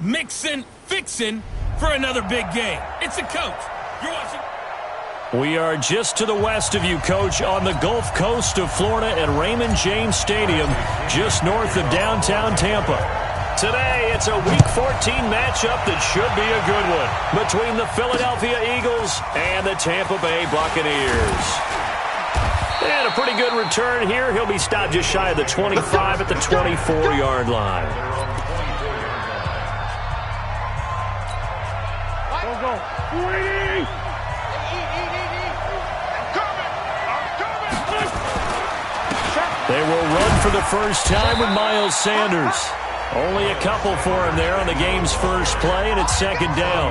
mixing, fixing for another big game. It's the coach. You're watching. We are just to the west of you, Coach, on the Gulf Coast of Florida at Raymond James Stadium, just north of downtown Tampa. Today, it's a Week 14 matchup that should be a good one between the Philadelphia Eagles and the Tampa Bay Buccaneers. And a pretty good return here. He'll be stopped just shy of the 25 at the 24-yard line. They will run for the first time with Miles Sanders. Only a couple for him there on the game's first play, and it's second down.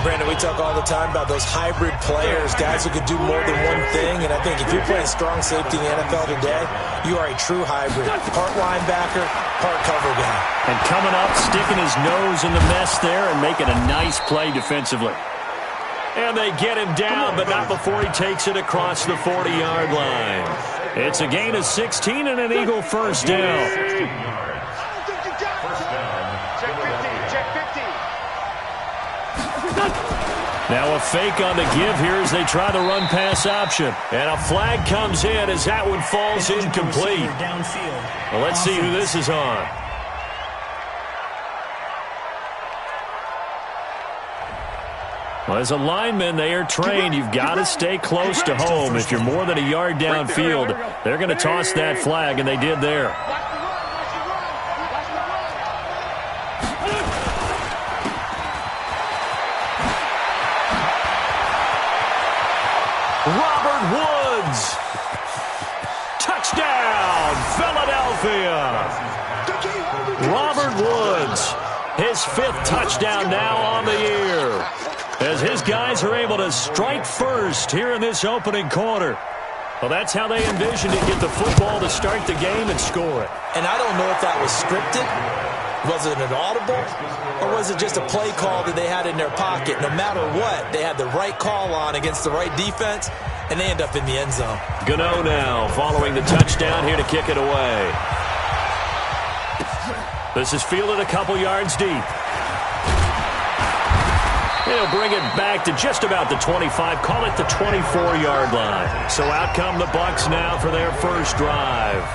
Brandon, we talk all the time about those hybrid players, guys who can do more than one thing, and I think if you're playing strong safety in the NFL today, you are a true hybrid. Part linebacker, part cover guy. And coming up, sticking his nose in the mess there and making a nice play defensively. And they get him down, but not before he takes it across the 40-yard line. It's a gain of 16 and an Eagle first down. Now a fake on the give here as they try the run-pass option. And a flag comes in as that one falls incomplete. Well, let's see who this is on. Well, as a lineman, they are trained. You've got to stay close to home. If you're more than a yard downfield, they're going to toss that flag, and they did there. Robert Woods. Touchdown, Philadelphia. Robert Woods, his fifth touchdown now on the year, as his guys are able to strike first here in this opening quarter. Well, that's how they envisioned it, get the football to start the game and score it. And I don't know if that was scripted. Was it an audible? Or was it just a play call that they had in their pocket? No matter what, they had the right call on against the right defense, and they end up in the end zone. Gano now following the touchdown here to kick it away. This is fielded a couple yards deep. He'll bring it back to just about the 25, call it the 24-yard line. So out come the Bucs now for their first drive.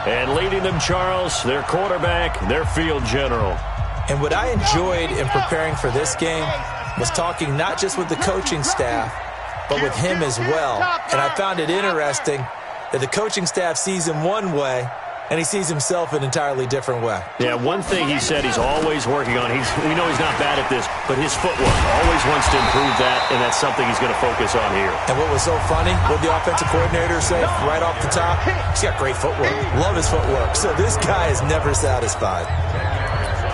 And leading them, Charles, their quarterback, their field general. And what I enjoyed in preparing for this game was talking not just with the coaching staff, but with him as well. And I found it interesting that the coaching staff sees him one way, and he sees himself an entirely different way. Yeah, one thing he said he's always working on, we know he's not bad at this, but his footwork, always wants to improve that, and that's something he's going to focus on here. And what was so funny, what the offensive coordinator say right off the top, he's got great footwork. Love his footwork. So this guy is never satisfied.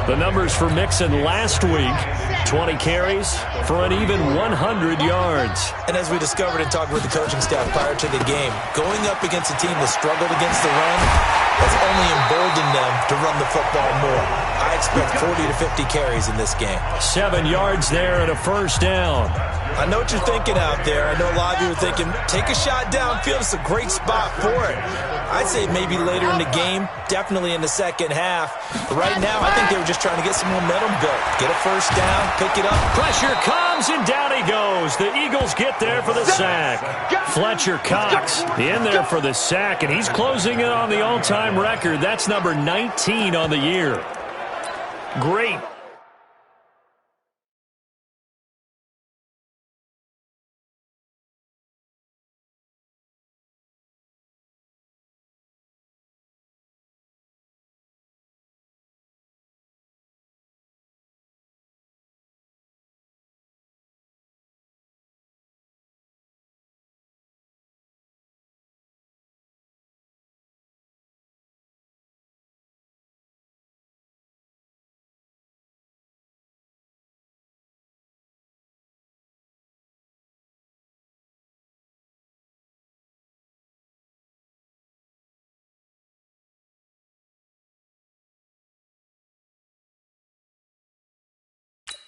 The numbers for Mixon last week, 20 carries for an even 100 yards. And as we discovered in talking with the coaching staff prior to the game, going up against a team that struggled against the run has only emboldened them to run the football more. I expect 40 to 50 carries in this game. 7 yards there and a first down. I know what you're thinking out there. I know a lot of you are thinking, take a shot downfield. It's a great spot for it. I'd say maybe later in the game, definitely in the second half. But right now, I think they were just trying to get some momentum built. Get a first down, pick it up. Pressure comes, and down he goes. The Eagles get there for the sack. Fletcher Cox in there for the sack, and he's closing in on the all-time record. That's number 19 on the year. Great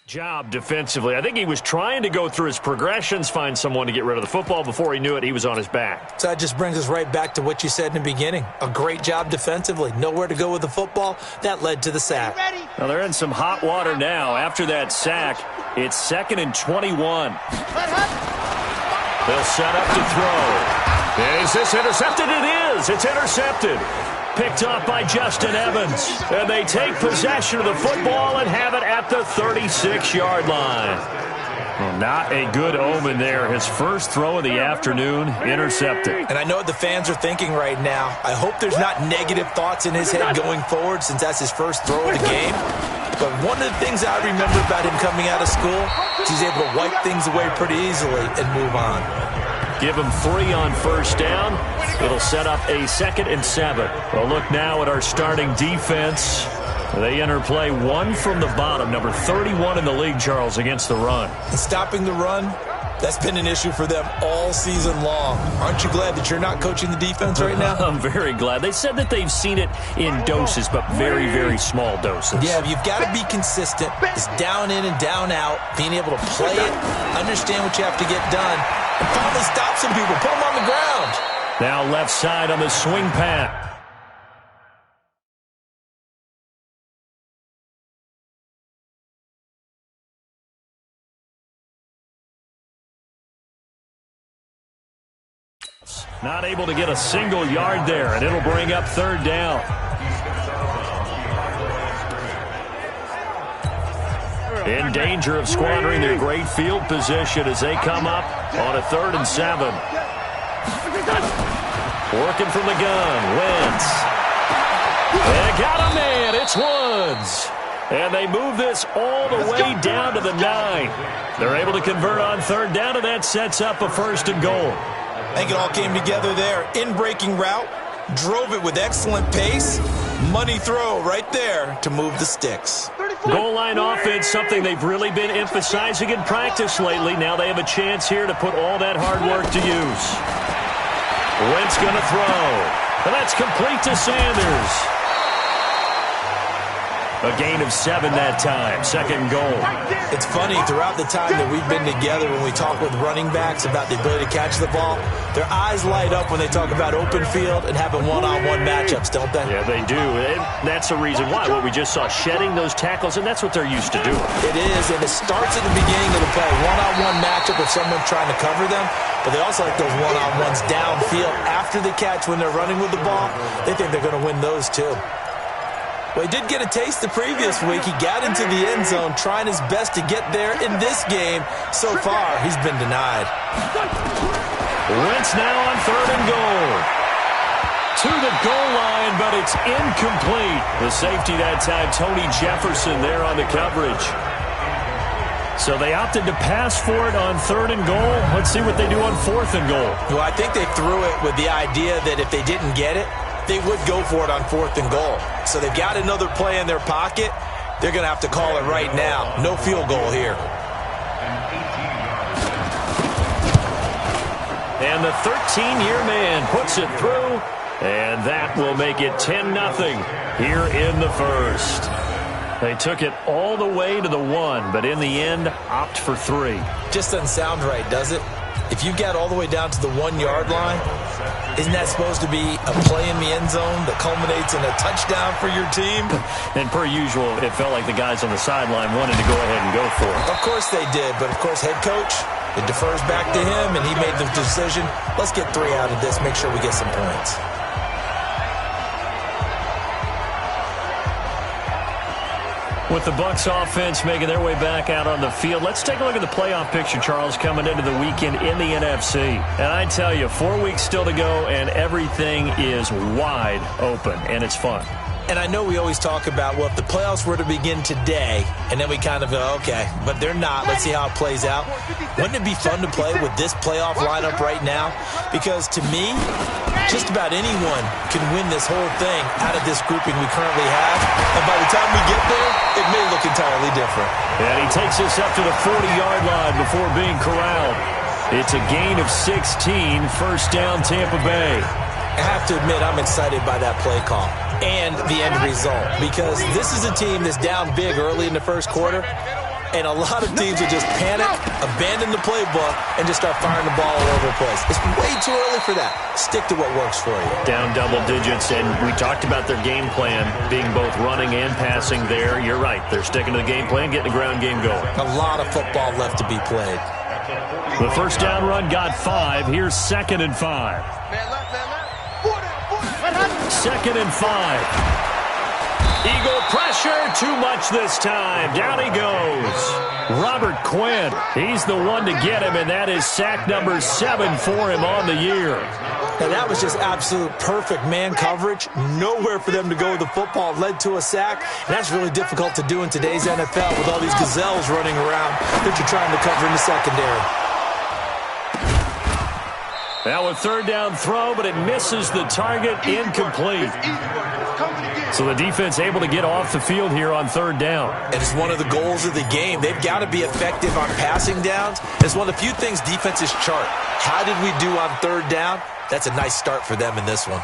Job defensively. I think he was trying to go through his progressions, find someone to get rid of the football. Before he knew it, he was on his back. So that just brings us right back to what you said in the beginning. A great job defensively. Nowhere to go with the football. That led to the sack. Well, they're in some hot water now. After that sack, it's 2nd and 21. They'll set up to throw. Is this intercepted? It is. It's intercepted. Picked up by Justin Evans. And they take possession of the football and have it at the 36-yard line. Well, not a good omen there. His first throw of the afternoon, intercepted. And I know what the fans are thinking right now. I hope there's not negative thoughts in his head going forward since that's his first throw of the game. But one of the things I remember about him coming out of school is he's able to wipe things away pretty easily and move on. Give him 3 on first down. It'll set up a 2nd and 7. Well, look now at our starting defense. They enter play 1 from the bottom, number 31 in the league, Charles, against the run. And stopping the run, that's been an issue for them all season long. Aren't you glad that you're not coaching the defense right now? I'm very glad. They said that they've seen it in doses, but very, very small doses. Yeah, you've got to be consistent. It's down in and down out, being able to play it, understand what you have to get done, and finally stop some people, put them on the ground. Now left side on the swing pass. Not able to get a single yard there, and it'll bring up 3rd down. In danger of squandering their great field position as they come up on a 3rd and 7. Working from the gun, Wentz. They got a man, it's Woods. And they move this all the way down to the 9. They're able to convert on 3rd down, and that sets up a 1st and goal. I think it all came together there. In-breaking route, drove it with excellent pace. Money throw right there to move the sticks. Goal line offense, something they've really been emphasizing in practice lately. Now they have a chance here to put all that hard work to use. Wentz going to throw. And that's complete to Sanders. A gain of 7 that time. 2nd goal. It's funny, throughout the time that we've been together, when we talk with running backs about the ability to catch the ball, their eyes light up when they talk about open field and having one-on-one matchups, don't they? Yeah, they do. And that's the reason why. What we just saw, shedding those tackles, and that's what they're used to doing. It is, and it starts at the beginning of the play. One-on-one matchup with someone trying to cover them, but they also like those one-on-ones downfield after the catch when they're running with the ball. They think they're going to win those too. Well, he did get a taste the previous week. He got into the end zone, trying his best to get there in this game. So far, he's been denied. Wentz now on 3rd and goal. To the goal line, but it's incomplete. The safety that time, Tony Jefferson there on the coverage. So they opted to pass for it on 3rd and goal. Let's see what they do on 4th and goal. Well, I think they threw it with the idea that if they didn't get it, they would go for it on 4th and goal. So they've got another play in their pocket. They're going to have to call it right now. No field goal here. And the 13-year man puts it through, and that will make it 10-0 here in the 1st. They took it all the way to the 1, but in the end, opt for 3. Just doesn't sound right, does it? If you get all the way down to the 1-yard line, isn't that supposed to be a play in the end zone that culminates in a touchdown for your team? And per usual, it felt like the guys on the sideline wanted to go ahead and go for it. Of course they did, but of course head coach, it defers back to him, and he made the decision. Let's get 3 out of this, make sure we get some points. With the Bucs offense making their way back out on the field, let's take a look at the playoff picture, Charles, coming into the weekend in the NFC. And I tell you, 4 weeks still to go, and everything is wide open, and it's fun. And I know we always talk about, well, if the playoffs were to begin today, and then we kind of go, okay, but they're not. Let's see how it plays out. Wouldn't it be fun to play with this playoff lineup right now? Because to me, just about anyone can win this whole thing out of this grouping we currently have. And by the time we get there, it may look entirely different. And he takes us up to the 40-yard line before being corralled. It's a gain of 16, 1st down Tampa Bay. I have to admit, I'm excited by that play call and the end result, because this is a team that's down big early in the 1st quarter, And a lot of teams will just panic, abandon the playbook, and just start firing the ball all over the place. It's way too early for that. Stick to what works for you. Down double digits, and we talked about their game plan being both running and passing there. You're right. They're sticking to the game plan, getting the ground game going. A lot of football left to be played. The first down run got 5. Here's 2nd and 5. 2nd and 5. Eagle pressure, too much this time. Down he goes. Robert Quinn, he's the one to get him, and that is sack number 7 for him on the year. Now, that was just absolute perfect man coverage. Nowhere for them to go with the football. Led to a sack, and that's really difficult to do in today's NFL with all these gazelles running around that you're trying to cover in the secondary. Now a 3rd down throw, but it misses the target, incomplete. So the defense able to get off the field here on 3rd down. And it's one of the goals of the game. They've got to be effective on passing downs. It's one of the few things defenses chart. How did we do on 3rd down? That's a nice start for them in this one.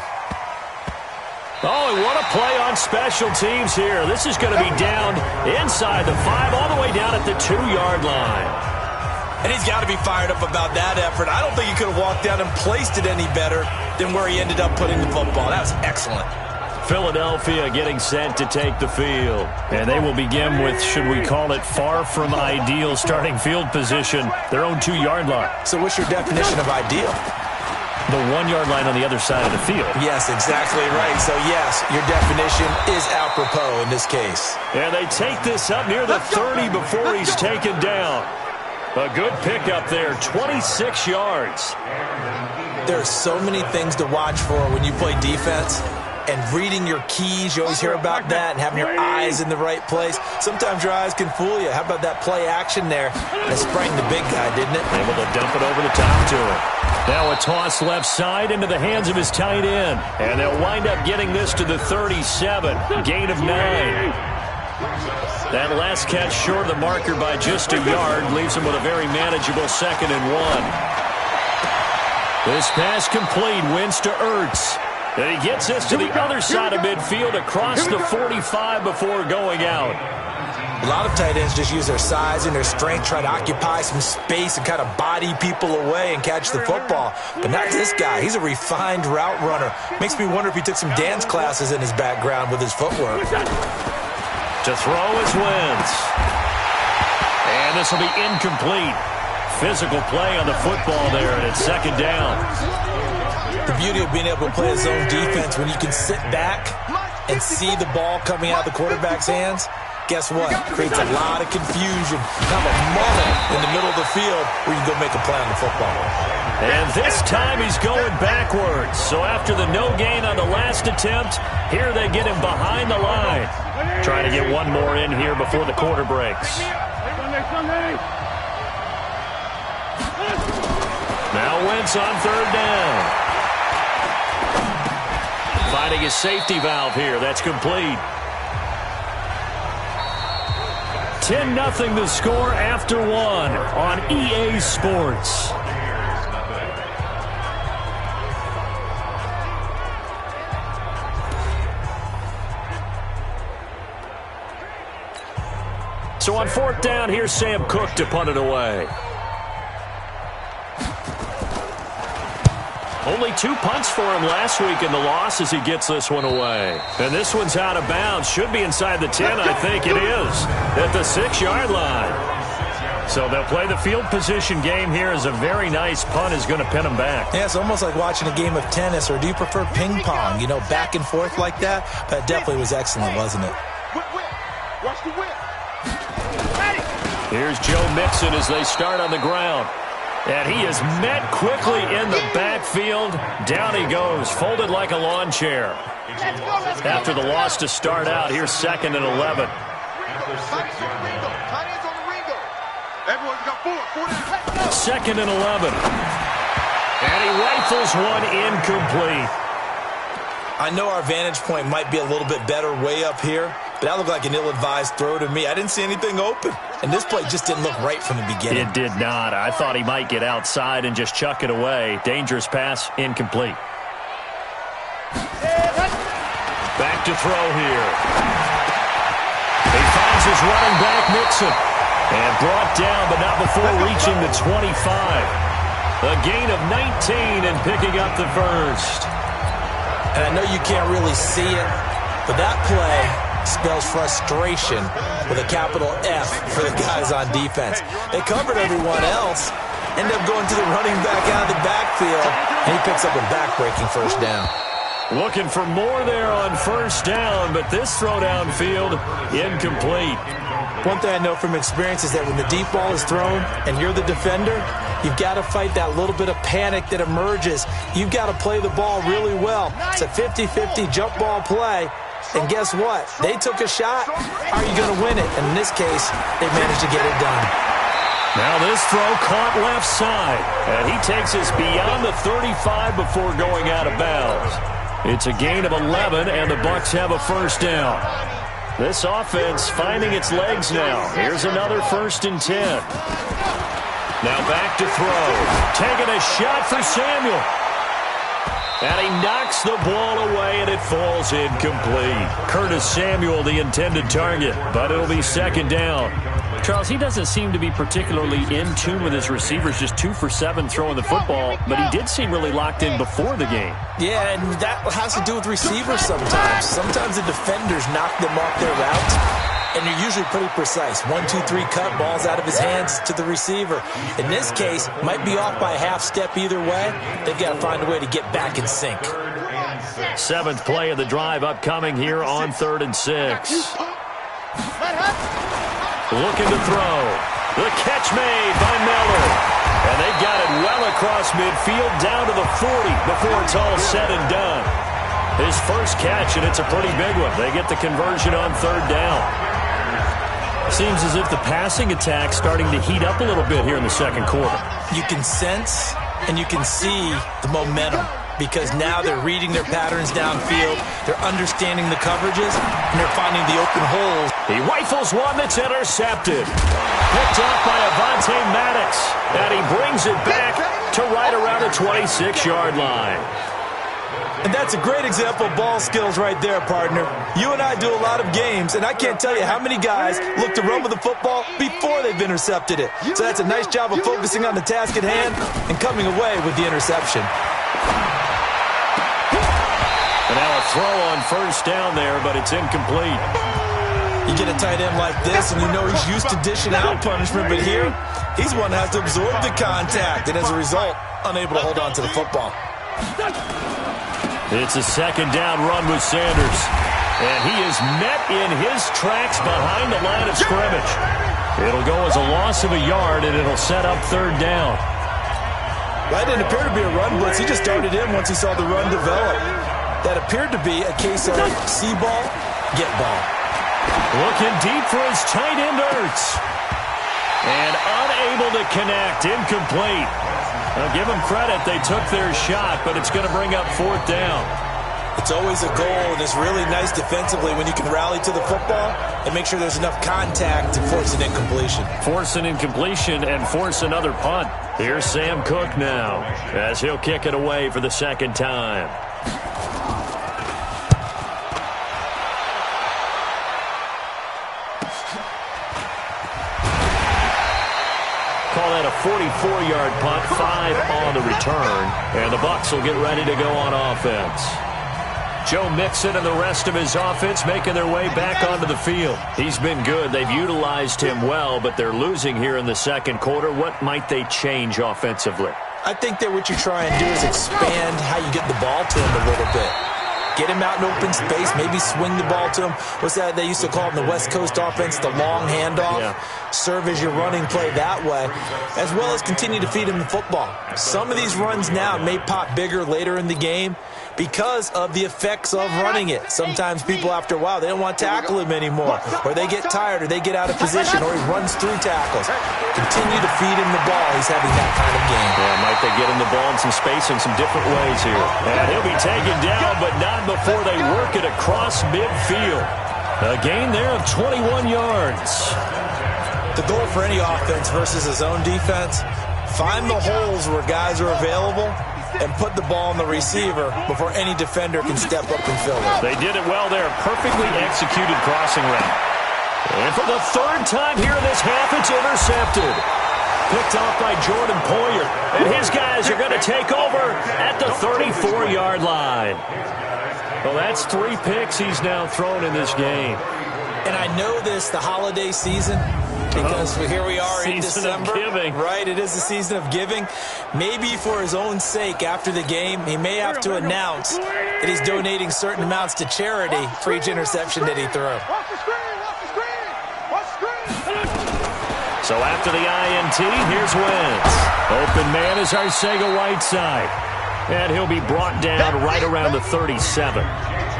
Oh, and what a play on special teams here. This is going to be down inside the 5, all the way down at the 2-yard line. And he's got to be fired up about that effort. I don't think he could have walked down and placed it any better than where he ended up putting the football. That was excellent. Philadelphia getting set to take the field. And they will begin with, should we call it, far from ideal starting field position, their own 2-yard line. So what's your definition of ideal? The 1-yard line on the other side of the field. Yes, exactly right. So, yes, your definition is apropos in this case. And they take this up near the 30 before he's taken down. A good pickup there, 26 yards. There are so many things to watch for when you play defense. And reading your keys, you always hear about that, and having your eyes in the right place. Sometimes your eyes can fool you. How about that play action there? That sprang the big guy, didn't it? Able to dump it over the top to him. Now a toss left side into the hands of his tight end. And they'll wind up getting this to the 37. Gain of 9. That last catch short of the marker by just a yard leaves him with a very manageable 2nd and 1. This pass complete, wins to Ertz. And he gets this to the other side of midfield across the 45 before going out. A lot of tight ends just use their size and their strength, try to occupy some space and kind of body people away and catch the football. But not this guy. He's a refined route runner. Makes me wonder if he took some dance classes in his background with his footwork. To throw is Wentz. And this will be incomplete. Physical play on the football there, and it's 2nd down. The beauty of being able to play a zone defense when you can sit back and see the ball coming out of the quarterback's hands, guess what? Creates a lot of confusion. Have a moment in the middle of the field where you can go make a play on the football. And this time he's going backwards. So after the no gain on the last attempt, here they get him behind the line. Trying to get one more in here before the quarter breaks. Now Wentz on 3rd down. Finding his safety valve here. That's complete. 10-0 the score after 1 on EA Sports. So on 4th down, here's Sam Cook to punt it away. Only 2 punts for him last week in the loss as he gets this one away. And this one's out of bounds. Should be inside the 10, I think it is. At the 6-yard line. So they'll play the field position game here as a very nice punt is going to pin them back. Yeah, it's almost like watching a game of tennis, or do you prefer ping pong? You know, back and forth like that? That definitely was excellent, wasn't it? Watch the whip. Here's Joe Mixon as they start on the ground. And he is met quickly in the backfield. Down he goes, folded like a lawn chair. After the loss to start out, here's 2nd and 11. 2nd and 11. And he rifles one incomplete. I know our vantage point might be a little bit better way up here, but that looked like an ill-advised throw to me. I didn't see anything open. And this play just didn't look right from the beginning. It did not. I thought he might get outside and just chuck it away. Dangerous pass, incomplete. Back to throw here. He finds his running back, Mixon. And brought down, but not before reaching the 25. A gain of 19 and picking up the first. And I know you can't really see it, but that play spells frustration with a capital F for the guys on defense. They covered everyone else, end up going to the running back out of the backfield, and he picks up a back-breaking first down. Looking for more there on first down, but this throw downfield incomplete. One thing I know from experience is that when the deep ball is thrown and you're the defender, you've got to fight that little bit of panic that emerges. You've got to play the ball really well. It's a 50-50 jump ball play. And guess what? They took a shot. How are you going to win it? And in this case, they managed to get it done. Now this throw caught left side. And he takes us beyond the 35 before going out of bounds. It's a gain of 11, and the Bucs have a first down. This offense finding its legs now. Here's another 1st and 10. Now back to throw. Taking a shot for Samuel. And he knocks the ball away, and it falls incomplete. Curtis Samuel, the intended target, but it'll be 2nd down. Charles, he doesn't seem to be particularly in tune with his receivers, just 2 for 7 throwing the football, but he did seem really locked in before the game. Yeah, and that has to do with receivers sometimes. Sometimes the defenders knock them off their routes, and they're usually pretty precise. 1, 2, 3 cut, balls out of his hands to the receiver. In this case, might be off by a half step either way. They've got to find a way to get back in sync. 7th play of the drive upcoming here on 3rd and 6. Looking to throw. The catch made by Miller. And they've got it well across midfield down to the 40 before it's all said and done. His first catch, and it's a pretty big one. They get the conversion on 3rd down. Seems as if the passing attack's starting to heat up a little bit here in the 2nd quarter. You can sense and you can see the momentum because now they're reading their patterns downfield, they're understanding the coverages, and they're finding the open holes. He rifles one that's intercepted. Picked off by Avonte Maddox, and he brings it back to right around the 26-yard line. And that's a great example of ball skills right there, partner. You and I do a lot of games, and I can't tell you how many guys look to run with the football before they've intercepted it. So that's a nice job of focusing on the task at hand and coming away with the interception. And now a throw on 1st down there, but it's incomplete. You get a tight end like this, and you know he's used to dishing out punishment, but here, he's one that has to absorb the contact, and as a result, unable to hold on to the football. It's a 2nd down run with Sanders. And he is met in his tracks behind the line of scrimmage. It'll go as a loss of a yard, and it'll set up 3rd down. That didn't appear to be a run blitz. He just started in once he saw the run develop. That appeared to be a case of see ball, get ball. Looking deep for his tight end, Ertz. And unable to connect, incomplete. Now, give them credit, they took their shot, but it's going to bring up 4th down. It's always a goal, and it's really nice defensively when you can rally to the football and make sure there's enough contact to force an incompletion. Force an incompletion and force another punt. Here's Sam Cook now as he'll kick it away for the 2nd time. Call that a 44-yard punt, 5 on the return, and the Bucs will get ready to go on offense. Joe Mixon and the rest of his offense making their way back onto the field. He's been good. They've utilized him well, but they're losing here in the 2nd quarter. What might they change offensively? I think that what you try and do is expand how you get the ball to him a little bit. Get him out in open space, maybe swing the ball to him. What's that they used to call in the West Coast offense, the long handoff? Yeah. Serve as your running play that way, as well as continue to feed him the football. Some of these runs now may pop bigger later in the game because of the effects of running it. Sometimes people, after a while, they don't want to tackle him anymore, or they get tired, or they get out of position, or he runs through tackles. Continue to feed him the ball. He's having that kind of game. Yeah, might they get him the ball in some space in some different ways here. And he'll be taken down, but not before they work it across midfield. A gain there of 21 yards. The goal for any offense versus his own defense, find the holes where guys are available and put the ball on the receiver before any defender can step up and fill it. They did it well there. Perfectly executed crossing route. And for the third time here in this half, it's intercepted. Picked off by Jordan Poyer. And his guys are going to take over at the 34-yard line. Well, that's 3 picks he's now thrown in this game. And I know this, the holiday season, because here we are in December. Right, it is the season of giving. Maybe for his own sake after the game, he may have to announce that he's donating certain amounts to charity for each interception that he threw. So after the INT, here's Wentz. Open man is Arcega-Whiteside. And he'll be brought down right around the 37.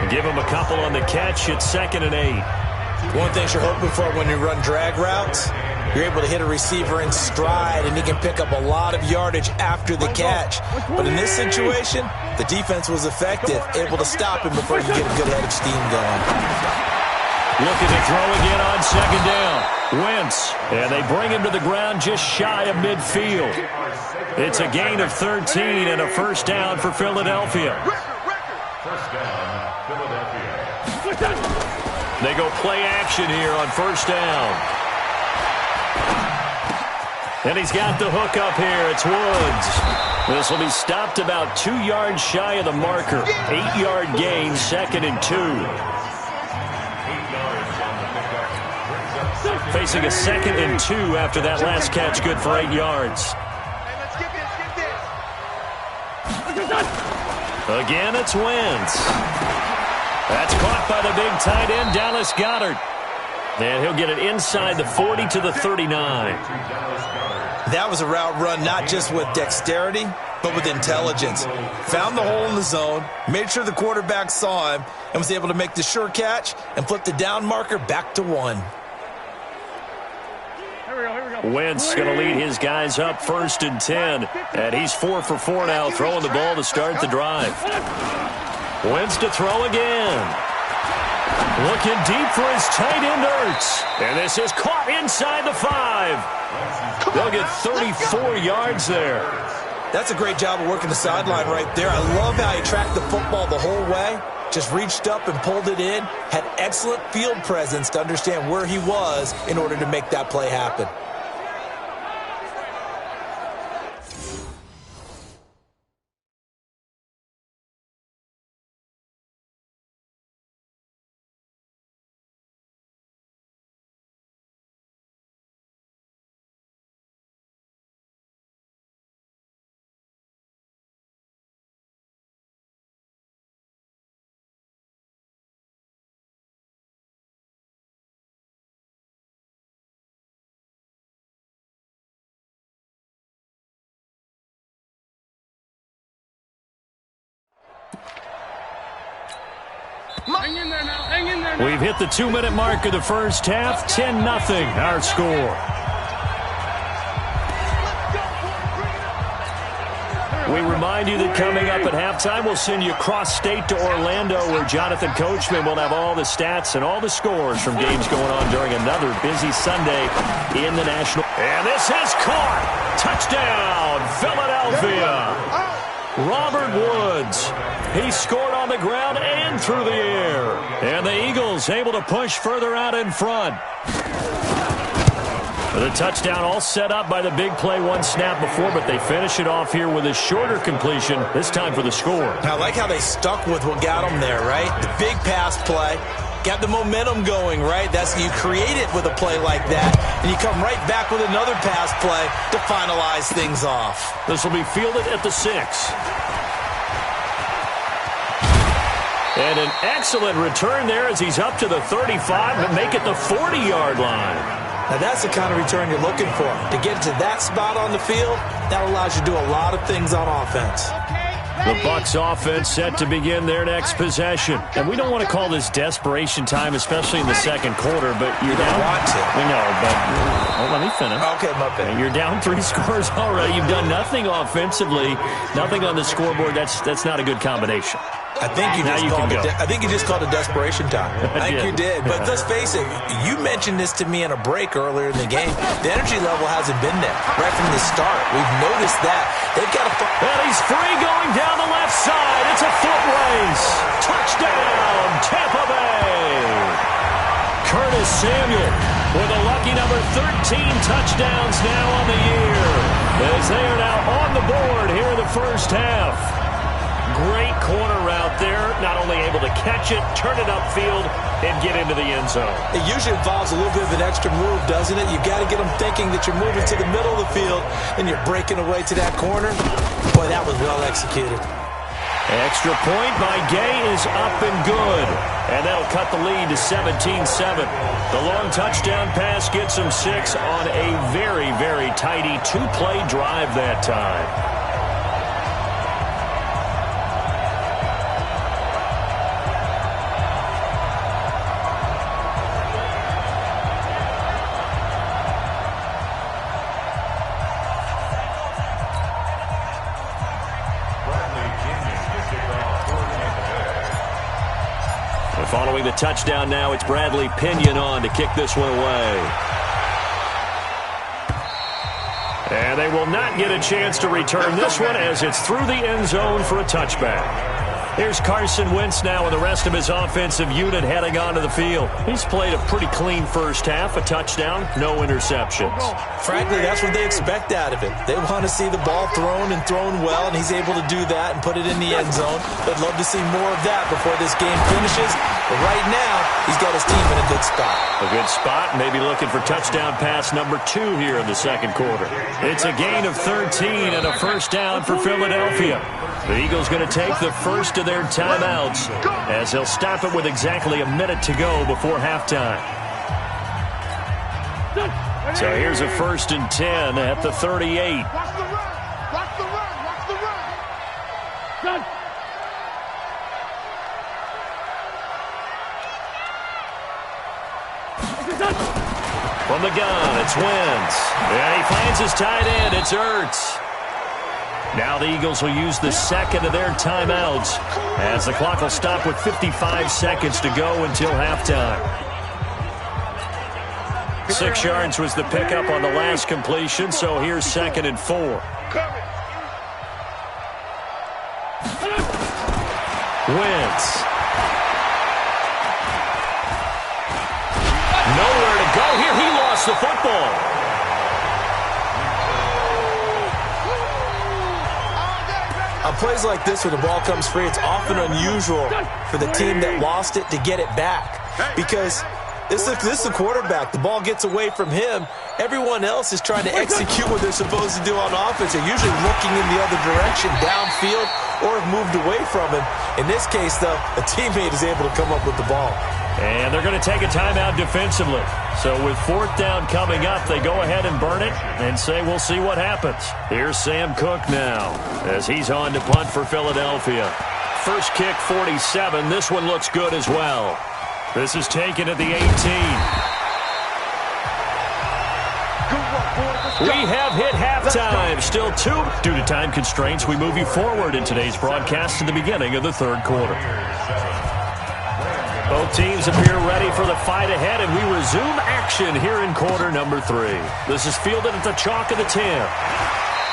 Give him a couple on the catch. It's 2nd and 8. One thing you're hoping for when you run drag routes, you're able to hit a receiver in stride, and he can pick up a lot of yardage after the catch. But in this situation, the defense was effective, able to stop him before he could get a good head of steam going. Looking to throw again on 2nd down. Wentz, and they bring him to the ground just shy of midfield. It's a gain of 13 and a first down for Philadelphia. They go play action here on first down. And he's got the hook up here. It's Woods. This will be stopped about 2 yards shy of the marker. 8-yard gain, 2nd and 2. Facing a 2nd and 2 after that last catch, good for 8 yards. Again, it's Wentz. That's caught by the big tight end, Dallas Goedert. And he'll get it inside the 40 to the 39. That was a route run not just with dexterity, but with intelligence. Found the hole in the zone, made sure the quarterback saw him, and was able to make the sure catch and flip the down marker back to 1. Wentz going to lead his guys up 1st and 10. And he's 4 for 4 now, throwing the ball to start the drive. Wentz to throw again. Looking deep for his tight end, Ertz. And this is caught inside the 5. They'll get 34 yards there. That's a great job of working the sideline right there. I love how he tracked the football the whole way. Just reached up and pulled it in. Had excellent field presence to understand where he was in order to make that play happen. We've hit the 2-minute mark of the first half. 10-0 our score. We remind you that coming up at halftime, we'll send you cross-state to Orlando, where Jonathan Coachman will have all the stats and all the scores from games going on during another busy Sunday in the National. And this is caught. Touchdown, Philadelphia. Robert Woods. He scored on the ground and through the air. And the Eagles able to push further out in front. The touchdown all set up by the big play one snap before, but they finish it off here with a shorter completion, this time for the score. I like how they stuck with what got them there, right? The big pass play. Got the momentum going, right? That's you create it with a play like that, and you come right back with another pass play to finalize things off. This will be fielded at the 6. And an excellent return there as he's up to the 35 and make it the 40-yard line. Now that's the kind of return you're looking for. To get to that spot on the field, that allows you to do a lot of things on offense. The Bucs offense set to begin their next possession. And we don't want to call this desperation time, especially in the second quarter, but you're down. Want to. We know, but let me finish. Okay, my bad. You're down 3 scores already. You've done nothing offensively, nothing on the scoreboard. That's not a good combination. I think you just called it desperation time. I think you did. But let's face it, you mentioned this to me in a break earlier in the game. The energy level hasn't been there right from the start. We've noticed that. They've got to... And he's free going down the left side. It's a foot race. Touchdown, Tampa Bay. Curtis Samuel with a lucky number 13 touchdowns now on the year, as they are now on the board here in the first half. Great corner route there, not only able to catch it, turn it upfield, and get into the end zone. It usually involves a little bit of an extra move, doesn't it? You've got to get them thinking that you're moving to the middle of the field and you're breaking away to that corner. Boy, that was well executed. Extra point by Gay is up and good. And that'll cut the lead to 17-7. The long touchdown pass gets them 6 on a very, very tidy two-play drive that time. Following the touchdown now, it's Bradley Pinion on to kick this one away. And they will not get a chance to return this one as it's through the end zone for a touchback. Here's Carson Wentz now with the rest of his offensive unit heading onto the field. He's played a pretty clean first half, a touchdown, no interceptions. Frankly, that's what they expect out of him. They want to see the ball thrown and thrown well, and he's able to do that and put it in the end zone. They'd love to see more of that before this game finishes. But right now, he's got his team in a good spot. A good spot, maybe looking for touchdown pass number 2 here in the second quarter. It's a gain of 13 and a first down for Philadelphia. The Eagles going to take the first of their timeouts as they'll stop it with exactly a minute to go before halftime. So here's a 1st and 10 at the 38. Watch the run. Watch the run. Watch the run. From the gun, it's Wentz. And he finds his tight end. It's Ertz. Now the Eagles will use the second of their timeouts as the clock will stop with 55 seconds to go until halftime. 6 yards was the pickup on the last completion, so here's 2nd and 4. Wentz. Nowhere to go here. He lost the football. On plays like this where the ball comes free, it's often unusual for the team that lost it to get it back because this is the quarterback. The ball gets away from him. Everyone else is trying to execute what they're supposed to do on offense. They're usually looking in the other direction, downfield, or have moved away from him. In this case, though, a teammate is able to come up with the ball. And they're going to take a timeout defensively. So with 4th down coming up, they go ahead and burn it and say we'll see what happens. Here's Sam Cook now as he's on to punt for Philadelphia. First kick, 47. This one looks good as well. This is taken at the 18. We have hit halftime. Still 2. Due to time constraints, we move you forward in today's broadcast to the beginning of the 3rd quarter. Both teams appear ready for the fight ahead, and we resume action here in quarter number 3. This is fielded at the chalk of the 10.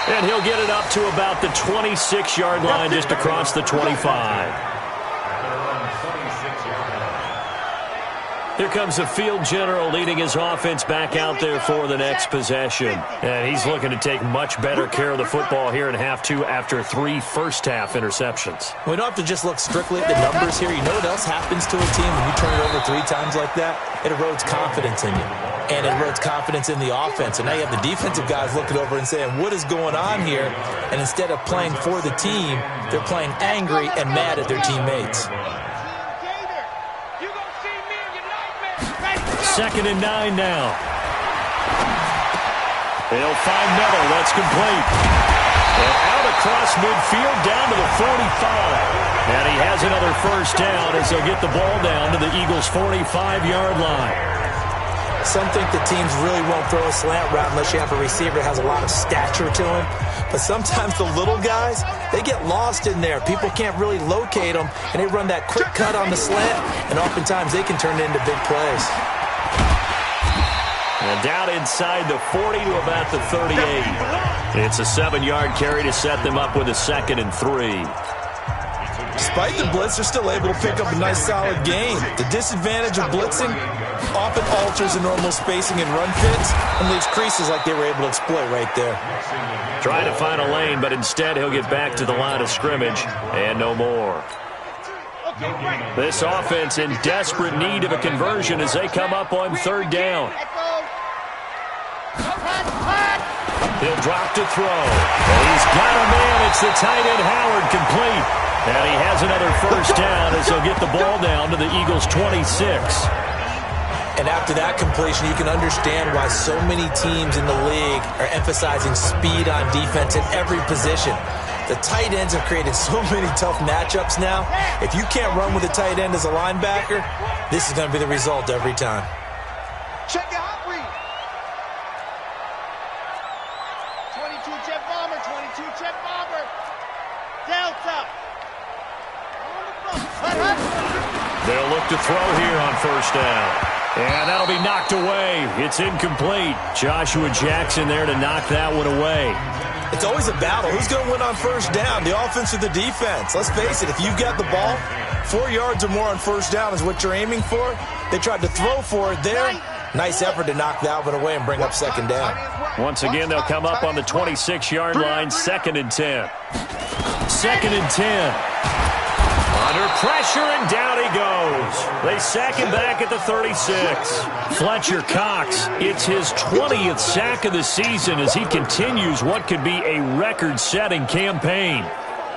And he'll get it up to about the 26-yard line just across the 25. Here comes the field general leading his offense back out there for the next possession. And he's looking to take much better care of the football here in half 2 after 3 first-half interceptions. We don't have to just look strictly at the numbers here. You know what else happens to a team when you turn it over 3 times like that? It erodes confidence in you. And it erodes confidence in the offense. And now you have the defensive guys looking over and saying, what is going on here? And instead of playing for the team, they're playing angry and mad at their teammates. 2nd and 9 now. They'll find Metal. That's complete. And out across midfield down to the 45. And he has another first down as they'll get the ball down to the Eagles' 45-yard line. Some think the teams really won't throw a slant route unless you have a receiver that has a lot of stature to him. But sometimes the little guys, they get lost in there. People can't really locate them, and they run that quick cut on the slant, and oftentimes they can turn it into big plays. And down inside the 40 to about the 38. It's a 7-yard carry to set them up with a 2nd and 3. Despite the blitz, they're still able to pick up a nice solid gain. The disadvantage of blitzing often alters the normal spacing and run fits and leaves creases like they were able to exploit right there. Trying to find a lane, but instead he'll get back to the line of scrimmage and no more. This offense in desperate need of a conversion as they come up on third down. He'll drop to throw. And he's got a man. It's the tight end Howard complete. And he has another first down as he'll get the ball down to the Eagles' 26. And after that completion, you can understand why so many teams in the league are emphasizing speed on defense in every position. The tight ends have created so many tough matchups now. If you can't run with a tight end as a linebacker, this is going to be the result every time. Check it out, read. 22 jet bomber, 22 jet bomber. Delta. They'll look to throw here on first down. And that'll be knocked away. It's incomplete. Joshua Jackson there to knock that one away. It's always a battle. Who's going to win on first down, the offense or the defense? Let's face it, if you've got the ball, 4 yards or more on first down is what you're aiming for. They tried to throw for it there. Nice effort to knock that one away and bring up second down. Once again, they'll come up on the 26-yard line, 2nd and 10. 2nd and 10. Under pressure, and down he goes. They sack him back at the 36. Fletcher Cox, it's his 20th sack of the season as he continues what could be a record-setting campaign.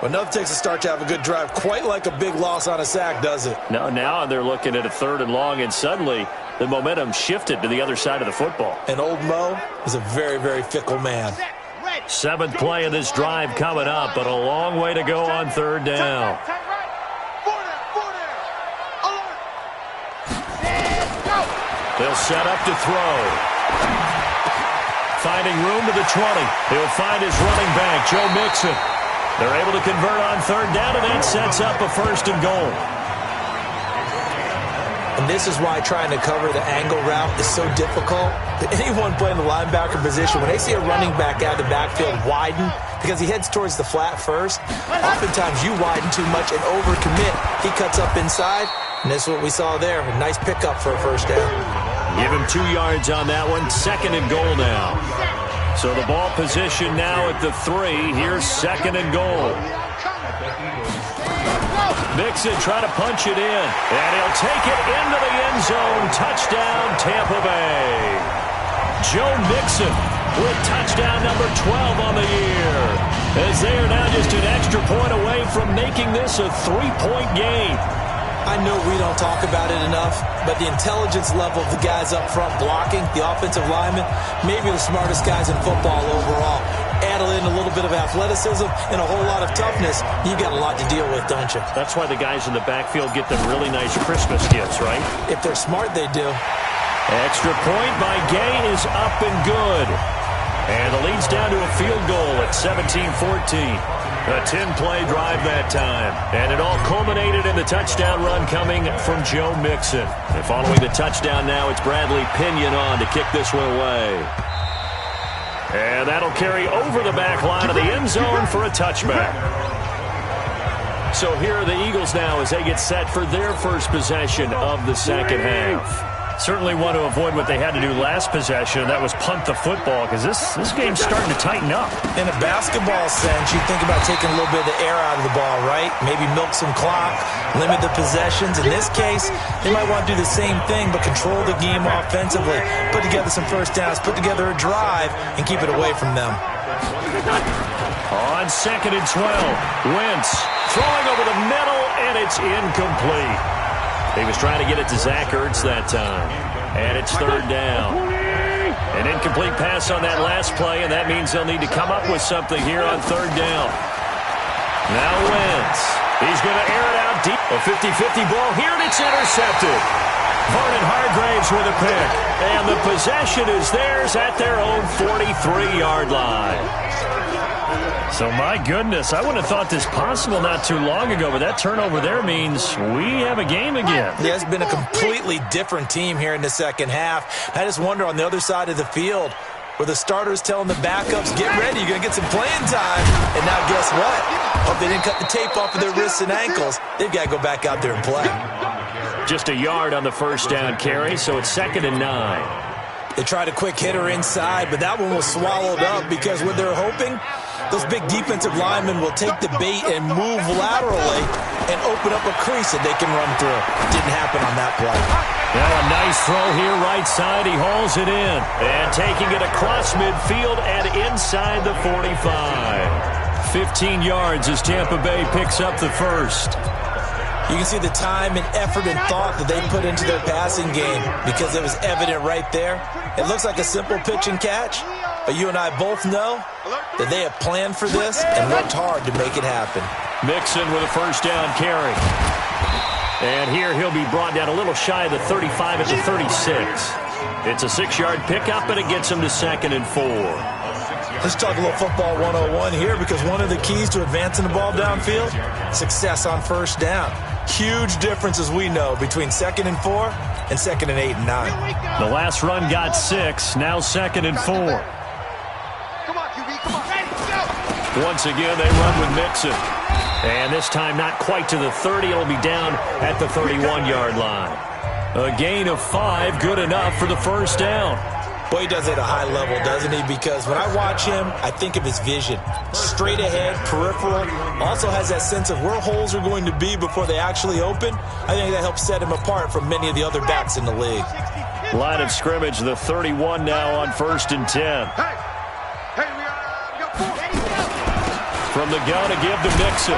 Well, nothing takes a start to have a good drive quite like a big loss on a sack, does it? No, now they're looking at a 3rd and long, and suddenly the momentum shifted to the other side of the football. And old Mo is a very, very fickle man. 7th play of this drive coming up, but a long way to go on 3rd down. They'll set up to throw. Finding room to the 20. He'll find his running back, Joe Mixon. They're able to convert on 3rd down, and that sets up a 1st and goal. And this is why trying to cover the angle route is so difficult. Anyone playing the linebacker position, when they see a running back out of the backfield widen, because he heads towards the flat first, oftentimes you widen too much and overcommit. He cuts up inside, and this is what we saw there. A nice pickup for a 1st down. Give him 2 yards on that one. 2nd and goal now. So the ball position now at the 3. Here's 2nd and goal. Mixon trying to punch it in. And he'll take it into the end zone. Touchdown, Tampa Bay. Joe Mixon with touchdown number 12 on the year. As they are now just an extra point away from making this a 3-point game. I know we don't talk about it enough, but the intelligence level of the guys up front blocking, the offensive linemen, maybe the smartest guys in football overall. Add in a little bit of athleticism and a whole lot of toughness, you got a lot to deal with, don't you? That's why the guys in the backfield get them really nice Christmas gifts, right? If they're smart, they do. Extra point by Gay is up and good. And the lead's down to a field goal at 17-14. A 10-play drive that time. And it all culminated in the touchdown run coming from Joe Mixon. And following the touchdown now, it's Bradley Pinion on to kick this one away. And that'll carry over the back line of the end zone for a touchback. So here are the Eagles now as they get set for their first possession of the second half. Certainly want to avoid what they had to do last possession, and that was punt the football, because this game's starting to tighten up. In a basketball sense, you think about taking a little bit of the air out of the ball, right? Maybe milk some clock, limit the possessions. In this case, they might want to do the same thing, but control the game offensively. Put together some first downs, put together a drive, and keep it away from them. On 2nd and 12, Wentz throwing over the middle, and it's incomplete. He was trying to get it to Zach Ertz that time. And it's 3rd down. An incomplete pass on that last play, and that means they'll need to come up with something here on 3rd down. Now Wentz. He's going to air it out deep. A 50-50 ball here, and it's intercepted. Vernon Hargreaves with a pick. And the possession is theirs at their own 43-yard line. So, my goodness, I wouldn't have thought this possible not too long ago, but that turnover there means we have a game again. Yeah, it's been a completely different team here in the second half. I just wonder on the other side of the field, where the starter's telling the backups, get ready, you're going to get some playing time. And now guess what? Hope they didn't cut the tape off of their wrists and ankles. They've got to go back out there and play. Just a yard on the first down carry, so it's 2nd and 9. They tried a quick hitter inside, but that one was swallowed up because what they're hoping, those big defensive linemen will take the bait and move laterally and open up a crease that they can run through. Didn't happen on that play. Now a nice throw here right side. He hauls it in. And taking it across midfield and inside the 45. 15 yards as Tampa Bay picks up the first. You can see the time and effort and thought that they put into their passing game because it was evident right there. It looks like a simple pitch and catch, but you and I both know that they have planned for this and worked hard to make it happen. Mixon with a first down carry. And here he'll be brought down a little shy of the 35 at the 36. It's a 6-yard pickup, and it gets him to 2nd and 4. Let's talk a little football 101 here because one of the keys to advancing the ball downfield, success on first down. Huge difference, as we know, between 2nd and 4 and 2nd and 8 and 9. The last run got 6, now 2nd and 4. Come on, QB, come on. Once again, they run with Mixon. And this time not quite to the 30. It'll be down at the 31-yard line. A gain of 5, good enough for the first down. Boy, he does it at a high level, doesn't he? Because when I watch him, I think of his vision. Straight ahead, peripheral. Also has that sense of where holes are going to be before they actually open. I think that helps set him apart from many of the other backs in the league. Line of scrimmage, the 31 now on 1st and 10. Hey, we got 4. From the gun to give to Mixon.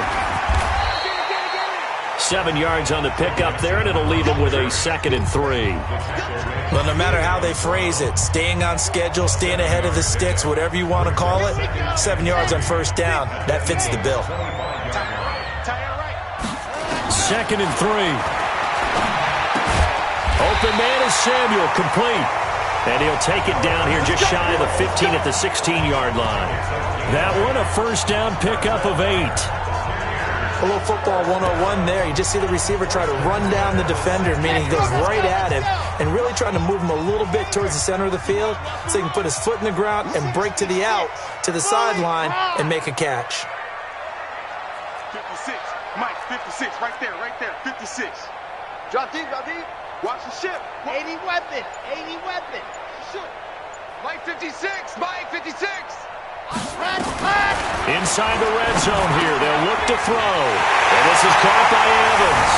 7 yards on the pickup there, and it'll leave him with a 2nd and 3. Well, no matter how they phrase it, staying on schedule, staying ahead of the sticks, whatever you want to call it, 7 yards on first down, that fits the bill. 2nd and 3. Open man is Samuel, complete. And he'll take it down here just shy of the 15 at the 16-yard line. That one, a first down pickup of 8. A little football 101 there. You just see the receiver try to run down the defender, meaning he goes right at him and really trying to move him a little bit towards the center of the field so he can put his foot in the ground and break to the out, to the sideline, and make a catch. 56. Mike, 56. Right there, 56. Drop deep, drop deep. Watch the ship. 80 weapon. Shoot. Mike, 56. Mike, 56. Inside the red zone here. They'll look to throw. And this is caught by Evans.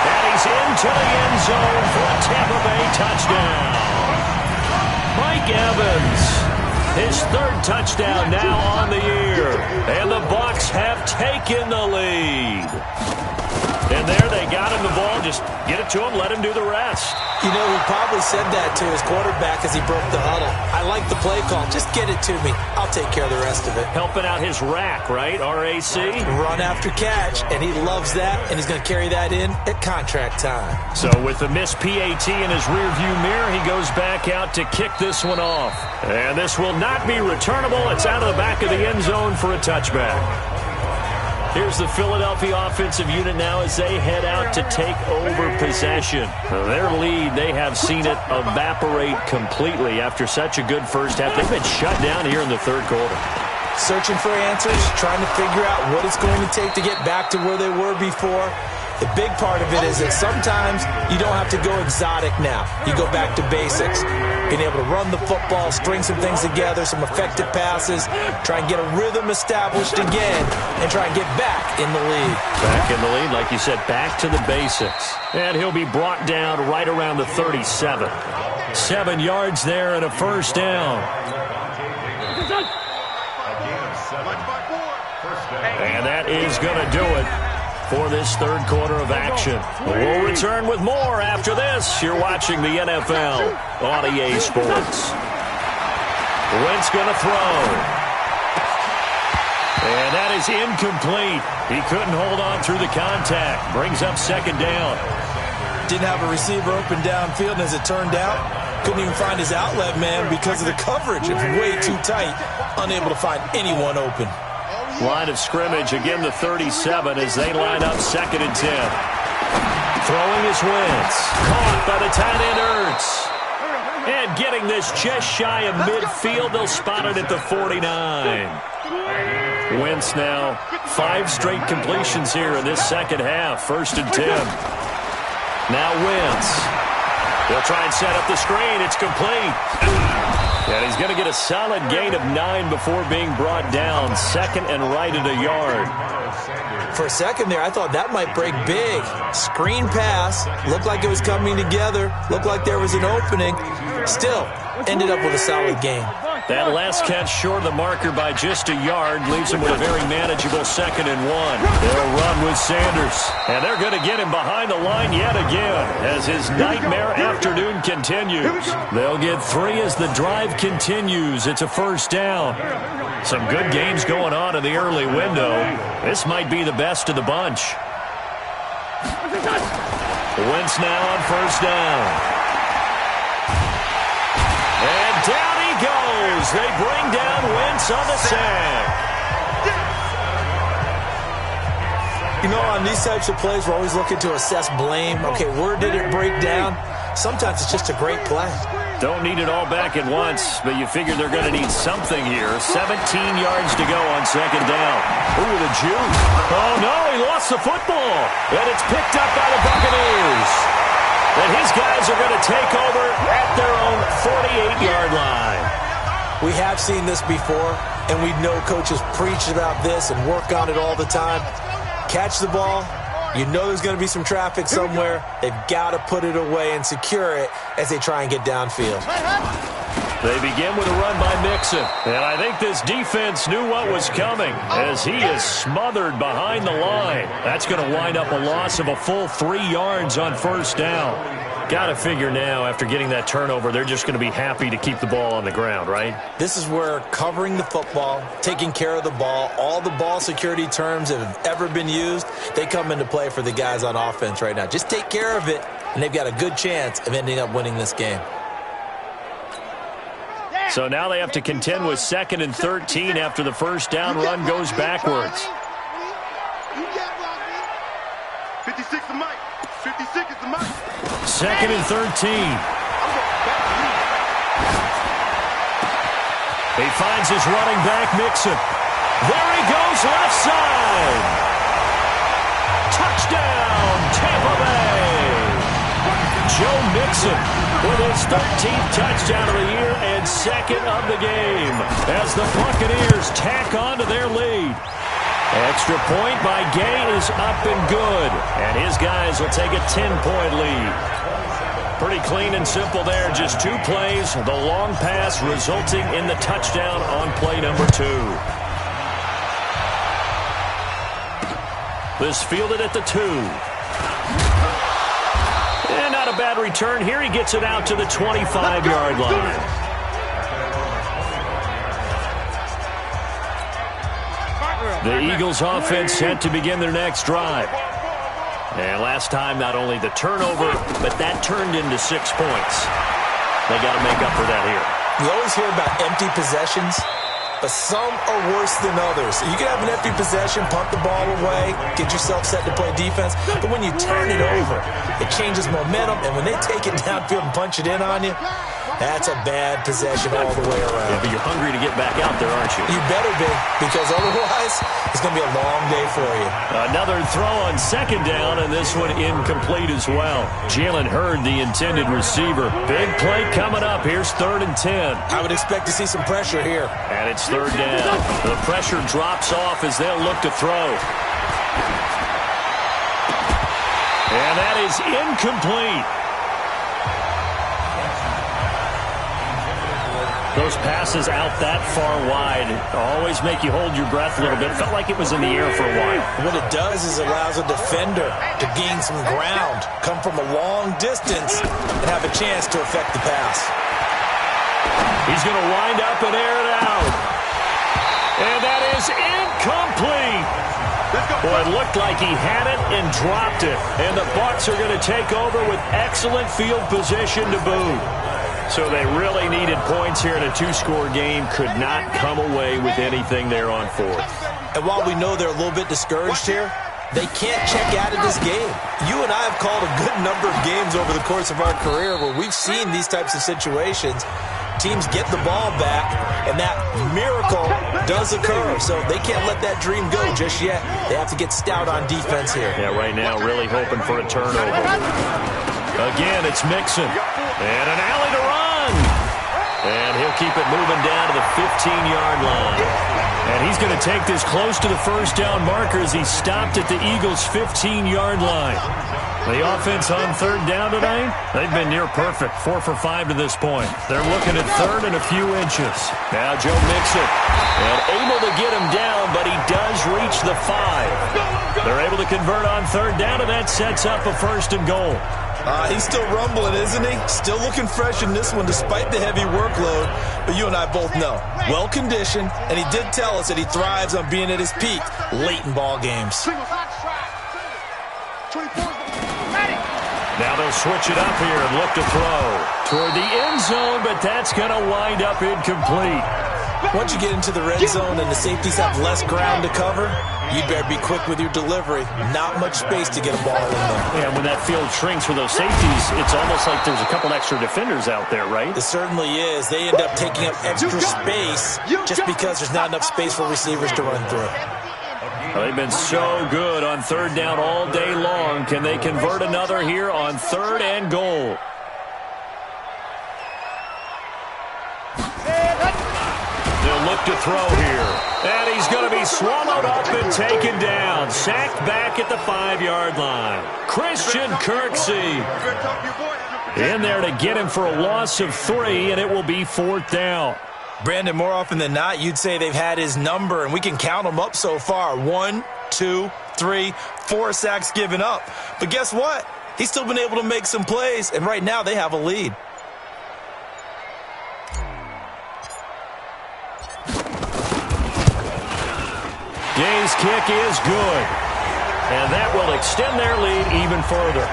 And he's into the end zone for a Tampa Bay touchdown. Mike Evans, his 3rd touchdown now on the year. And the Bucs have taken the lead. And there they got him the ball. Just get it to him, let him do the rest. You know, he probably said that to his quarterback as he broke the huddle. I like the play call. Just get it to me. I'll take care of the rest of it. Helping out his rack, right? RAC? Run after catch, and he loves that, and he's going to carry that in at contract time. So with the missed PAT in his rearview mirror, he goes back out to kick this one off. And this will not be returnable. It's out of the back of the end zone for a touchback. Here's the Philadelphia offensive unit now as they head out to take over possession. Their lead, they have seen it evaporate completely after such a good first half. They've been shut down here in the 3rd quarter. Searching for answers, trying to figure out what it's going to take to get back to where they were before. The big part of it is that sometimes you don't have to go exotic now. You go back to basics. Being able to run the football, string some things together, some effective passes, try and get a rhythm established again, and try and get back in the lead. Back in the lead, like you said, back to the basics. And he'll be brought down right around the 37. 7 yards there and a first down. And that is going to do it for this 3rd quarter of action. We'll return with more after this. You're watching the NFL on EA Sports. Wentz going to throw. And that is incomplete. He couldn't hold on through the contact. Brings up 2nd down. Didn't have a receiver open downfield, and as it turned out, couldn't even find his outlet man because of the coverage. It was way too tight. Unable to find anyone open. Line of scrimmage, again the 37 as they line up 2nd and 10. Throwing his Wentz. Caught by the tight end Ertz. And getting this just shy of midfield, they'll spot it at the 49. Wentz now 5 straight completions here in this second half. 1st and 10. Now Wentz. They'll try and set up the screen. It's complete. And he's going to get a solid gain of 9 before being brought down. 2nd and right at a yard. For a second there, I thought that might break big. Screen pass. Looked like it was coming together. Looked like there was an opening. Still, ended up with a solid gain. That last catch short of the marker by just a yard leaves him with a very manageable 2nd and 1. They'll run with Sanders. And they're going to get him behind the line yet again as his nightmare afternoon continues. They'll get 3 as the drive continues. It's a 1st down. Some good games going on in the early window. This might be the best of the bunch. Wentz now on 1st down. And down he goes. They bring down Wentz on the sack. You know, on these types of plays, we're always looking to assess blame. Okay, where did it break down? Sometimes it's just a great play. Don't need it all back at once, but you figure they're going to need something here. 17 yards to go on 2nd down. Ooh, the juke. Oh, no, he lost the football. And it's picked up by the Buccaneers. And his guys are going to take over at their own 48-yard line. We have seen this before, and we know coaches preach about this and work on it all the time. Catch the ball. You know there's going to be some traffic somewhere. They've got to put it away and secure it as they try and get downfield. They begin with a run by Mixon. And I think this defense knew what was coming as he is smothered behind the line. That's going to wind up a loss of a full 3 yards on 1st down. Got to figure now, after getting that turnover, they're just going to be happy to keep the ball on the ground, right? This is where covering the football, taking care of the ball, all the ball security terms that have ever been used, they come into play for the guys on offense right now. Just take care of it, and they've got a good chance of ending up winning this game. So now they have to contend with 2nd and 13 after the 1st down run goes backwards. 56 to Mike. 56 is the Mike. 2nd and 13. He finds his running back, Mixon. There he goes, left side. Touchdown, Tampa Bay. Joe Mixon with his 13th touchdown of the year and 2nd of the game as the Buccaneers tack on to their lead. Extra point by Gay is up and good, and his guys will take a 10-point lead. Pretty clean and simple there, just 2 plays, the long pass resulting in the touchdown on play number 2. This fielded at the 2. And not a bad return here. He gets it out to the 25-yard line. The Eagles offense set to begin their next drive. And last time, not only the turnover, but that turned into 6 points. They got to make up for that here. You always hear about empty possessions, but some are worse than others. You can have an empty possession, punt the ball away, get yourself set to play defense, but when you turn it over, it changes momentum, and when they take it downfield and punch it in on you, that's a bad possession all the way around. Yeah, but you're hungry to get back out there, aren't you? You better be, because otherwise, it's going to be a long day for you. Another throw on 2nd down, and this one incomplete as well. Jalen Hurd, the intended receiver. Big play coming up. Here's 3rd and 10. I would expect to see some pressure here. And it's 3rd down. The pressure drops off as they'll look to throw. And that is incomplete. Those passes out that far wide always make you hold your breath a little bit. Felt like it was in the air for a while. What it does is it allows a defender to gain some ground, come from a long distance, and have a chance to affect the pass. He's going to wind up and air it out. And that is incomplete. Boy, it looked like he had it and dropped it. And the Bucs are going to take over with excellent field position to boot. So they really needed points here in a 2-score game. Could not come away with anything there on 4th. And while we know they're a little bit discouraged here, They can't check out of this game. You and I have called a good number of games over the course of our career where we've seen these types of situations. Teams get the ball back, and that miracle does occur. So they can't let that dream go just yet. They have to get stout on defense here. Yeah, right now really hoping for a turnover. Again, it's Mixon. And an alley to run. And he'll keep it moving down to the 15-yard line. And he's going to take this close to the first down marker as he stopped at the Eagles' 15-yard line. The offense on third down tonight, they've been near perfect, 4 for 5 to this point. They're looking at third and a few inches. Now Joe Mixon, and able to get him down, but he does reach the 5. They're able to convert on third down, and that sets up a first and goal. He's still rumbling, isn't he? Still looking fresh in this one despite the heavy workload. But you and I both know, well-conditioned, and he did tell us that he thrives on being at his peak late in ball games. Now they'll switch it up here and look to throw toward the end zone, but that's going to wind up incomplete. Once you get into the red zone and the safeties have less ground to cover, you'd better be quick with your delivery. Not much space to get a ball in there. Yeah, when that field shrinks for those safeties, it's almost like there's a couple extra defenders out there, right? It certainly is. They end up taking up extra space just because there's not enough space for receivers to run through. Well, they've been so good on third down all day long. Can they convert another here on third and goal? They'll look to throw here. And he's going to be swallowed up and taken down. Sacked back at the 5-yard line. Christian Kirksey in there to get him for a loss of 3, and it will be 4th down. Brandon, more often than not, you'd say they've had his number, and we can count them up so far. 1, 2, 3, 4 sacks given up. But guess what? He's still been able to make some plays, and right now they have a lead. Gay's kick is good, and that will extend their lead even further.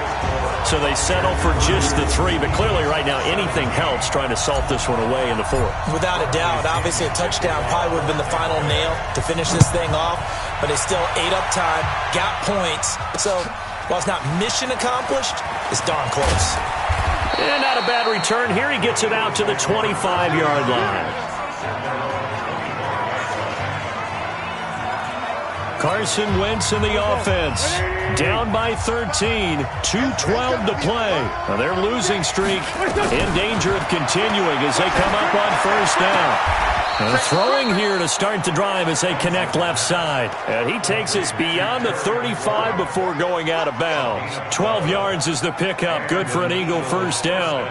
So they settle for just the 3, but clearly right now anything helps trying to salt this one away in the 4th. Without a doubt, obviously a touchdown probably would have been the final nail to finish this thing off, but it's still ate up time, got points. So while it's not mission accomplished, it's darn close. And not a bad return here. He gets it out to the 25-yard line. Carson Wentz in the offense. Down by 13. 2:12 to play. Now their losing streak in danger of continuing as they come up on first down. And throwing here to start the drive as they connect left side. And he takes us beyond the 35 before going out of bounds. 12 yards is the pickup. Good for an Eagle first down.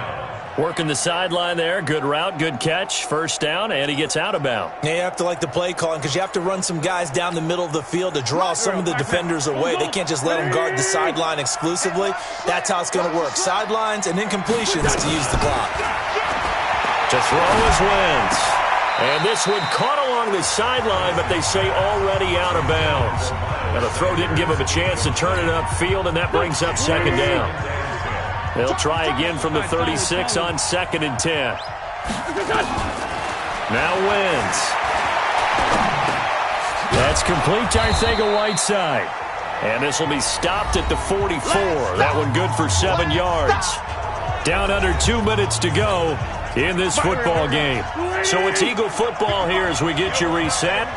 Working the sideline there. Good route, good catch. First down, and he gets out of bounds. Yeah, you have to like the play calling because you have to run some guys down the middle of the field to draw some of the defenders away. They can't just let them guard the sideline exclusively. That's how it's going to work. Sidelines and incompletions to use the clock. To throw is Wentz. And this one caught along the sideline, but they say already out of bounds. Now the throw didn't give him a chance to turn it upfield, and that brings up second down. They'll try again from the 36 on 2nd and 10. Now Wentz. That's complete to Arcega-Whiteside. And this will be stopped at the 44. That one good for 7 yards. Down under 2 minutes to go in this football game. So it's Eagle football here as we get you reset.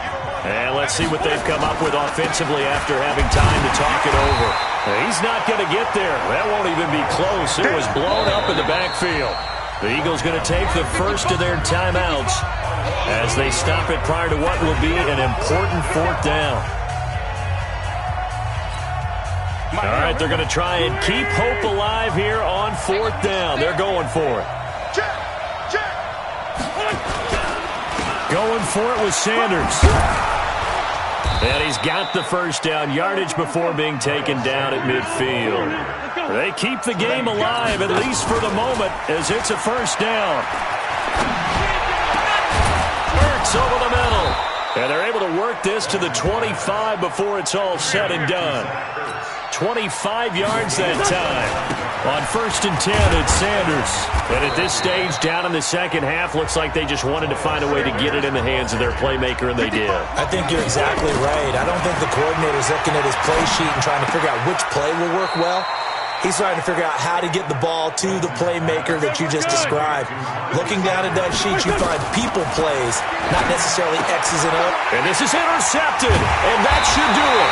And let's see what they've come up with offensively after having time to talk it over. He's not going to get there. That won't even be close. It was blown up in the backfield. The Eagles going to take the first of their timeouts as they stop it prior to what will be an important 4th down. All right, they're going to try and keep hope alive here on 4th down. They're going for it. Going for it with Sanders. And he's got the first down yardage before being taken down at midfield. They keep the game alive, at least for the moment, as it's a first down. Works over the middle. And they're able to work this to the 25 before it's all said and done. 25 yards that time. On 1st and 10, it's Sanders. And at this stage, down in the second half, looks like they just wanted to find a way to get it in the hands of their playmaker, and they did. I think you're exactly right. I don't think the coordinator's looking at his play sheet and trying to figure out which play will work well. He's trying to figure out how to get the ball to the playmaker that you just described. Looking down at that sheet, you find people plays, not necessarily X's and O's. And this is intercepted, and that should do it.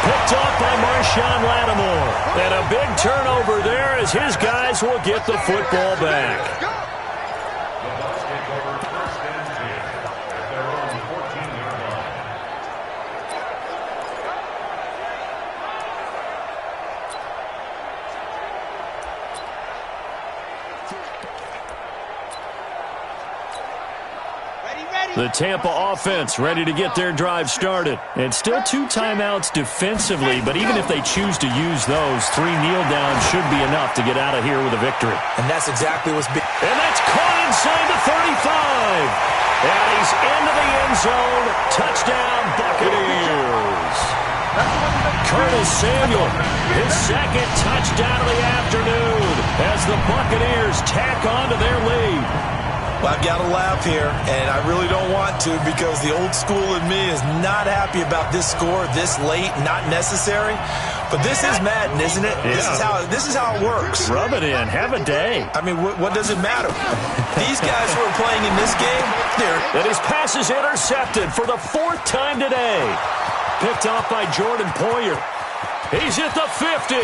Picked off by Marshawn Lattimore. And a big turnover there as his guys will get the football back. The Tampa offense ready to get their drive started. And still 2 timeouts defensively, but even if they choose to use those, 3 kneel downs should be enough to get out of here with a victory. And that's exactly what's big. And that's caught inside the 35. And he's into the end zone. Touchdown, Buccaneers. Curtis Samuel, his second touchdown of the afternoon as the Buccaneers tack on to their lead. Well, I've got to laugh here, and I really don't want to because the old school in me is not happy about this score this late, not necessary. But this is Madden, isn't it? Yeah. This is how it works. Rub it in. Have a day. I mean, what does it matter? These guys who are playing in this game, and his pass is intercepted for the 4th time today. Picked off by Jordan Poyer. He's at the 50.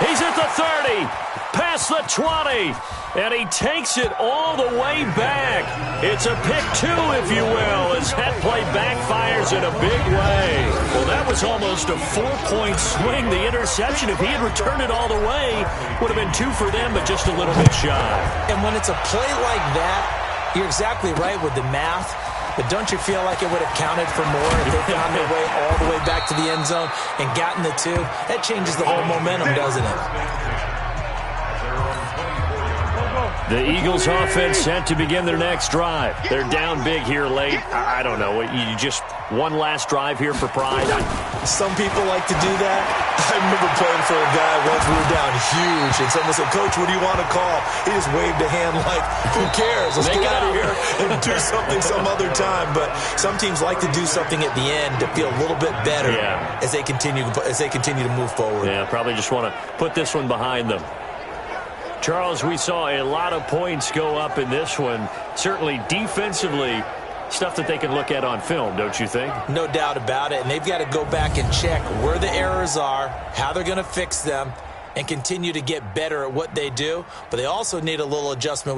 He's at the 30. Past the 20. And he takes it all the way back. It's a pick 2, if you will, as that play backfires in a big way. Well, that was almost a 4-point swing. The interception, if he had returned it all the way, would have been 2 for them, but just a little bit shy. And when it's a play like that, you're exactly right with the math. But don't you feel like it would have counted for more if they found their way all the way back to the end zone and gotten the 2? That changes the whole momentum, doesn't it? The Eagles offense set to begin their next drive. They're down big here late. I don't know. You just one last drive here for pride. Some people like to do that. I remember playing for a guy once. We were down huge, and someone said, "Coach, what do you want to call?" He just waved a hand like, "Who cares? Let's get out of here and do something some other time." But some teams like to do something at the end to feel a little bit better as they continue to move forward. Yeah, probably just want to put this one behind them. Charles, we saw a lot of points go up in this one. Certainly defensively, stuff that they can look at on film, don't you think? No doubt about it. And they've got to go back and check where the errors are, how they're going to fix them, and continue to get better at what they do. But they also need a little adjustment